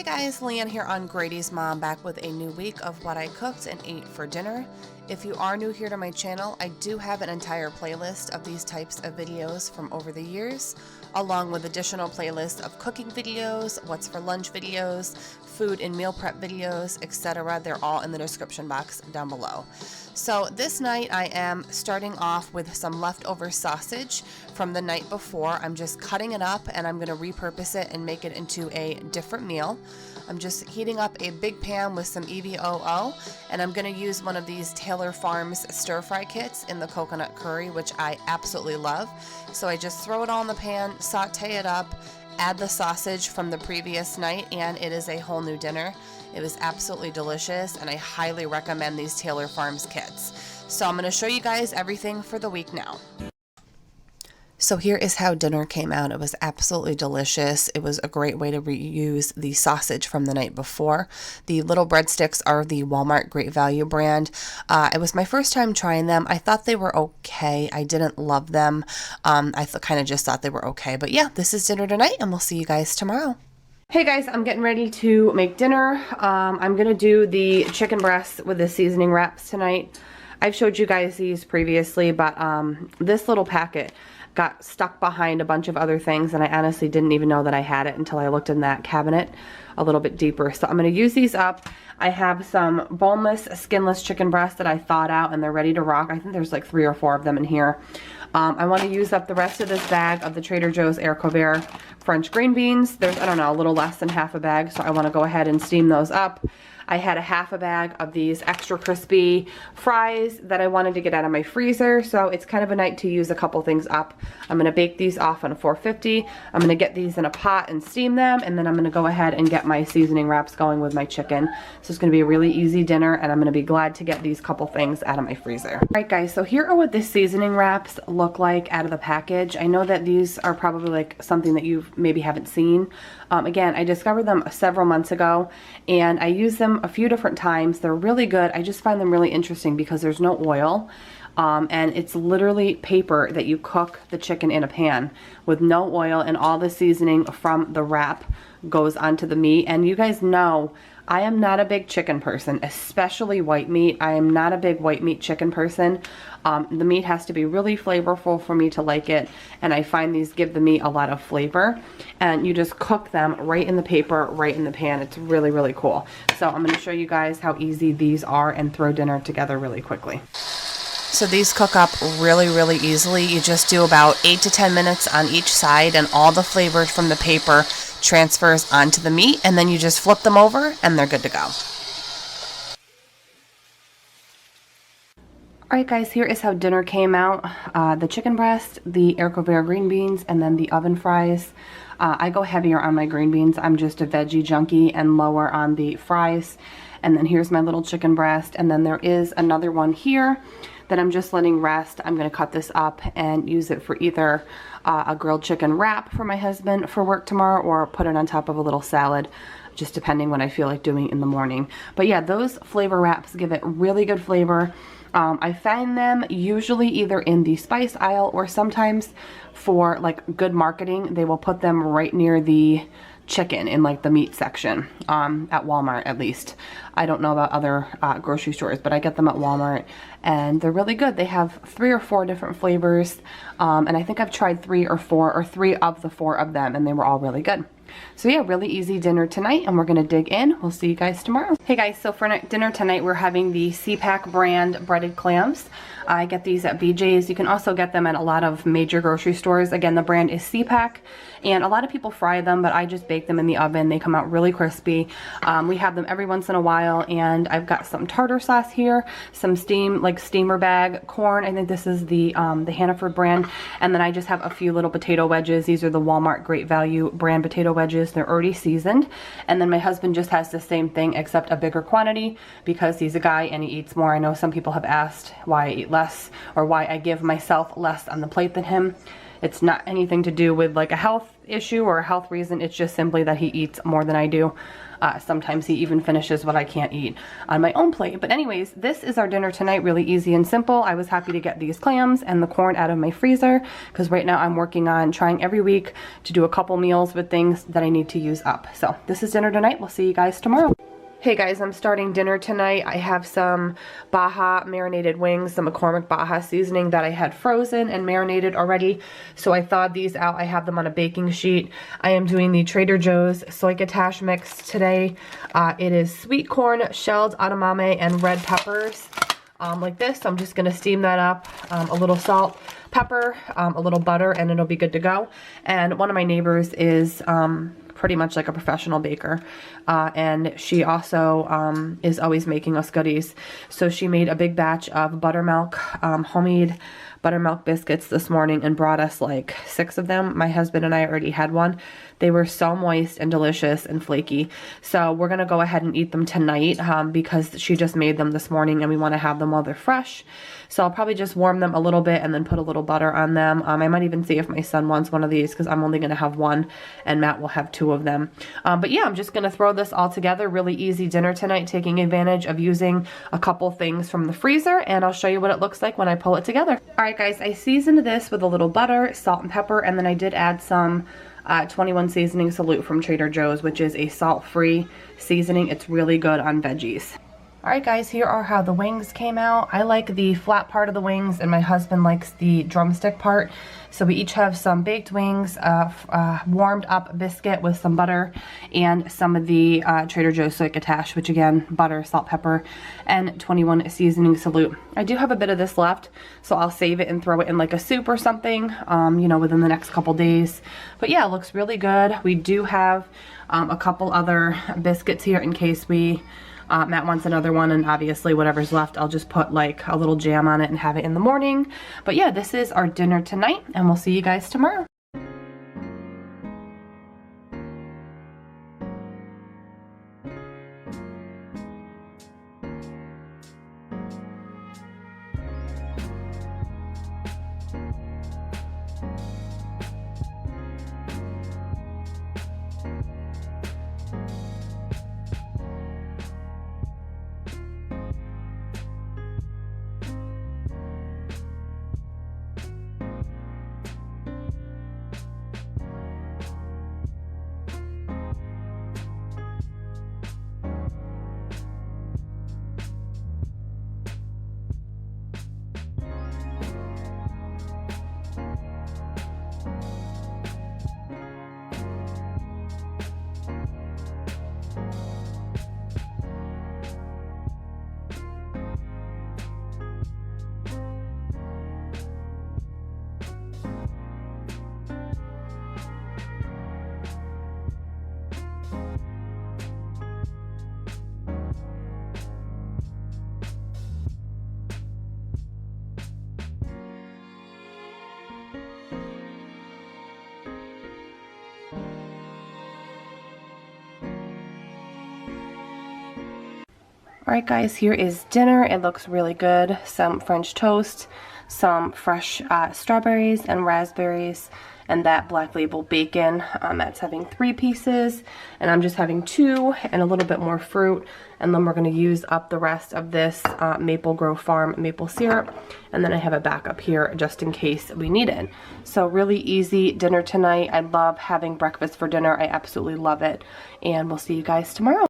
Hey guys, Leanne here on Grady's Mom, back with a new week of what I cooked and ate for dinner. If you are new here to my channel, I do have an entire playlist of these types of videos from over the years, along with additional playlists of cooking videos, what's for lunch videos, food and meal prep videos, etc. They're all in the description box down below. So this night I am starting off with some leftover sausage from the night before. I'm just cutting it up and I'm going to repurpose it and make it into a different meal. I'm just heating up a big pan with some EVOO, and I'm going to use one of these Taylor Farms stir-fry kits in the coconut curry, which I absolutely love. So I just throw it all in the pan, saute it up, add the sausage from the previous night, and it is a whole new dinner. It was absolutely delicious, and I highly recommend these Taylor Farms kits. So I'm going to show you guys everything for the week now. So here is how dinner came out. It was absolutely delicious. It was a great way to reuse the sausage from the night before. The little breadsticks are the Walmart Great Value brand. It was my first time trying them. I thought they were okay. I didn't love them. I kind of just thought they were okay. But yeah, this is dinner tonight, and we'll see you guys tomorrow. Hey guys, I'm getting ready to make dinner. I'm going to do the chicken breasts with the seasoning wraps tonight. I've showed you guys these previously, but this little packet got stuck behind a bunch of other things, and I honestly didn't even know that I had it until I looked in that cabinet a little bit deeper. So I'm going to use these up. I have some boneless, skinless chicken breasts that I thawed out, and they're ready to rock. I think there's like 3 or 4 of them in here. I want to use up the rest of this bag of the Trader Joe's Haricot French green beans. There's, I don't know, a little less than half a bag, so I want to go ahead and steam those up. I had a half a bag of these extra crispy fries that I wanted to get out of my freezer, so it's kind of a night to use a couple things up. I'm going to bake these off on a 450. I'm going to get these in a pot and steam them, and then I'm going to go ahead and get my seasoning wraps going with my chicken. So it's going to be a really easy dinner, and I'm going to be glad to get these couple things out of my freezer. Alright guys, so here are what the seasoning wraps look like out of the package. I know that these are probably like something that you maybe haven't seen. Again, I discovered them several months ago, and I use them a few different times. They're really good. I just find them really interesting because there's no oil, and it's literally paper that you cook the chicken in a pan with no oil, and all the seasoning from the wrap goes onto the meat. And you guys know I am not a big chicken person, especially white meat. I am not a big white meat chicken person. The meat has to be really flavorful for me to like it, and I find these give the meat a lot of flavor. And you just cook them right in the paper, right in the pan. It's really, really cool. So I'm going to show you guys how easy these are and throw dinner together really quickly. So these cook up really, really easily. You just do about 8 to 10 minutes on each side, and all the flavor from the paper transfers onto the meat, and then you just flip them over and they're good to go. Alright guys, here is how dinner came out. The chicken breast, the Haricot green beans, and then the oven fries. I go heavier on my green beans. I'm just a veggie junkie, and lower on the fries. And then here's my little chicken breast, and then there is another one here that I'm just letting rest. I'm going to cut this up and use it for either a grilled chicken wrap for my husband for work tomorrow, or put it on top of a little salad, just depending what I feel like doing in the morning. But yeah, those flavor wraps give it really good flavor. I find them usually either in the spice aisle, or sometimes for like good marketing, they will put them right near the chicken in like the meat section, at Walmart at least. I don't know about other grocery stores, but I get them at Walmart, and they're really good. They have 3 or 4 different flavors, and I think I've tried 3 or 4, or 3 of the 4 of them, and they were all really good. So yeah, really easy dinner tonight, and we're going to dig in. We'll see you guys tomorrow. Hey guys, so for dinner tonight, we're having the CPAC brand breaded clams. I get these at BJ's. You can also get them at a lot of major grocery stores. Again, the brand is CPAC, and a lot of people fry them, but I just bake them in the oven. They come out really crispy. We have them every once in a while, and I've got some tartar sauce here, some steamer bag corn. I think this is the Hannaford brand, and then I just have a few little potato wedges. These are the Walmart Great Value brand potato wedges. They're already seasoned, and then my husband just has the same thing except a bigger quantity because he's a guy and he eats more. I know some people have asked why I eat less, or why I give myself less on the plate than him. It's not anything to do with like a health issue or a health reason. It's just simply that he eats more than I do. Sometimes he even finishes what I can't eat on my own plate. But anyways, this is our dinner tonight, really easy and simple. I was happy to get these clams and the corn out of my freezer because right now I'm working on trying every week to do a couple meals with things that I need to use up. So this is dinner tonight. We'll see you guys tomorrow. Hey guys, I'm starting dinner tonight. I have some Baja marinated wings, the McCormick Baja seasoning that I had frozen and marinated already. So I thawed these out. I have them on a baking sheet. I am doing the Trader Joe's Soycotash mix today. It is sweet corn, shelled edamame, and red peppers like this. So I'm just going to steam that up, a little salt, pepper, a little butter, and it'll be good to go. And one of my neighbors is pretty much like a professional baker, and she also is always making us goodies. So she made a big batch of buttermilk, homemade buttermilk biscuits this morning and brought us like 6 of them. My husband and I already had one. They were so moist and delicious and flaky. So we're gonna go ahead and eat them tonight because she just made them this morning and we want to have them while they're fresh. So I'll probably just warm them a little bit and then put a little butter on them. I might even see if my son wants one of these because I'm only gonna have one and Matt will have 2 of them. But yeah, I'm just gonna throw this all together. Really easy dinner tonight, taking advantage of using a couple things from the freezer, and I'll show you what it looks like when I pull it together. All right guys, I seasoned this with a little butter, salt and pepper, and then I did add some 21 Seasoning Salute from Trader Joe's, which is a salt-free seasoning. It's really good on veggies. Alright guys, here are how the wings came out. I like the flat part of the wings and my husband likes the drumstick part. So we each have some baked wings, warmed up biscuit with some butter, and some of the Trader Joe's Soycotash, which again, butter, salt, pepper, and 21 Seasoning Salute. I do have a bit of this left, so I'll save it and throw it in like a soup or something, you know, within the next couple days. But yeah, it looks really good. We do have a couple other biscuits here in case Matt wants another one, and obviously whatever's left I'll just put like a little jam on it and have it in the morning. But yeah, this is our dinner tonight and we'll see you guys tomorrow. Alright guys, here is dinner. It looks really good. Some French toast, some fresh strawberries and raspberries, and that Black Label bacon. That's having 3 pieces, and I'm just having 2 and a little bit more fruit. And then we're going to use up the rest of this Maple Grove Farm maple syrup. And then I have a backup here just in case we need it. So really easy dinner tonight. I love having breakfast for dinner. I absolutely love it. And we'll see you guys tomorrow.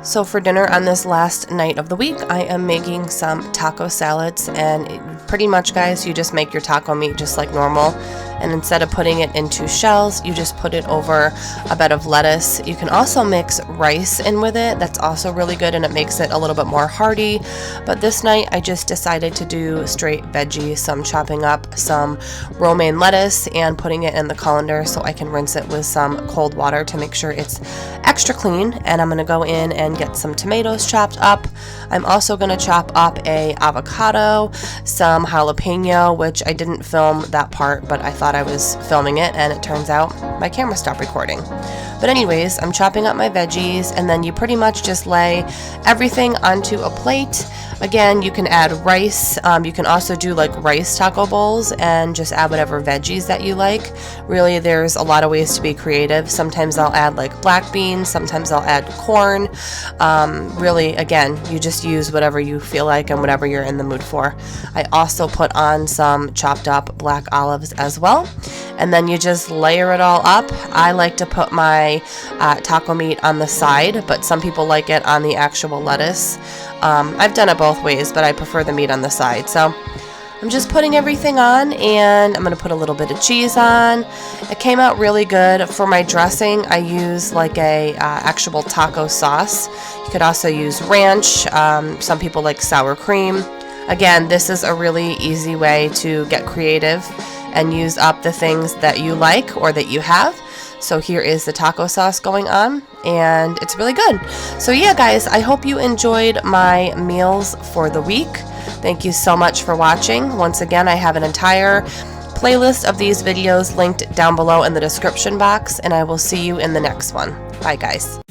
So for dinner on this last night of the week, I am making some taco salads, and pretty much guys, you just make your taco meat just like normal, and instead of putting it into shells, you just put it over a bed of lettuce. You can also mix rice in with it. That's also really good, and it makes it a little bit more hearty. But this night I just decided to do straight veggies, so I'm chopping up some romaine lettuce and putting it in the colander so I can rinse it with some cold water to make sure it's extra clean. And I'm gonna go in and get some tomatoes chopped up. I'm also going to chop up a avocado, some jalapeno, which I didn't film that part, but I thought I was filming it, and it turns out my camera stopped recording. But But anyways, I'm chopping up my veggies, and then you pretty much just lay everything onto a plate. Again, you can add rice. You can also do like rice taco bowls and just add whatever veggies that you like. Really, there's a lot of ways to be creative. Sometimes I'll add like black beans, sometimes I'll add corn. Really, again, you just use whatever you feel like and whatever you're in the mood for. I also put on some chopped up black olives as well. And then you just layer it all up. I like to put my taco meat on the side, but some people like it on the actual lettuce. I've done it both ways, but I prefer the meat on the side. So I'm just putting everything on, and I'm going to put a little bit of cheese on. It came out really good. For my dressing, I use like a actual taco sauce. You could also use ranch. Some people like sour cream. Again, this is a really easy way to get creative and use up the things that you like or that you have. So here is the taco sauce going on, and it's really good. So yeah, guys, I hope you enjoyed my meals for the week. Thank you so much for watching. Once again, I have an entire playlist of these videos linked down below in the description box, and I will see you in the next one. Bye, guys.